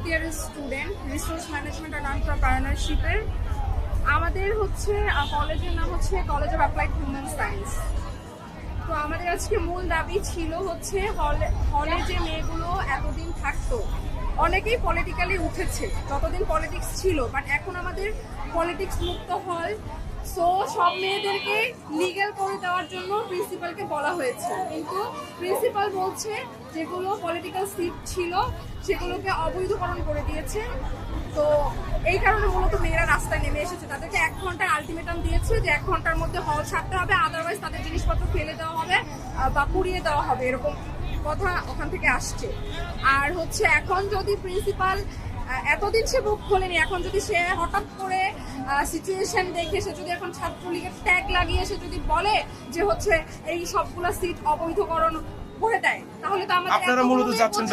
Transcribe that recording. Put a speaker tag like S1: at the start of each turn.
S1: ইয়ারের student, resource management and এন্টারপ্রেনারশিপের। আমাদের হচ্ছে কলেজের নাম হচ্ছে college of applied human science. তো আমাদের আজকে মূল দাবি ছিল হচ্ছে হলে যে মেয়েগুলো এতদিন থাকতো, অনেকেই পলিটিক্যালি উঠেছে, যতদিন পলিটিক্স ছিল, বাট এখন আমাদের পলিটিক্স মুক্ত হল। সো সব মেয়েদেরকে লিগ্যাল করে দেওয়ার জন্য প্রিন্সিপালকে বলা হয়েছে, কিন্তু প্রিন্সিপাল বলছে যেগুলো পলিটিক্যাল সিট ছিল সেগুলোকে অবৈধকরণ করে দিয়েছে। তো এই কারণে মূলত মেয়েরা রাস্তায় নেমে এসেছে। তাদেরকে 1 ঘন্টার আলটিমেটাম দিয়েছে যে 1 ঘন্টার মধ্যে হল ছাড়তে হবে, আদারওয়াইজ তাদের জিনিসপত্র ফেলে দেওয়া হবে বা পুড়িয়ে দেওয়া হবে, এরকম কথা ওখান থেকে আসছে। আর হচ্ছে এখন যদি প্রিন্সিপাল এতদিন সে বুক খোলেনি, এখন যদি সে হঠাৎ করে সিচুয়েশন দেখে সে যদি এখন ছাত্রলীগের ট্যাগ লাগিয়ে সে যদি বলে যে হচ্ছে এই সবগুলা সিট অবৈধকরণ করে দেয়, তাহলে তো আমাদের
S2: আপনারা মূলত চাচ্ছেন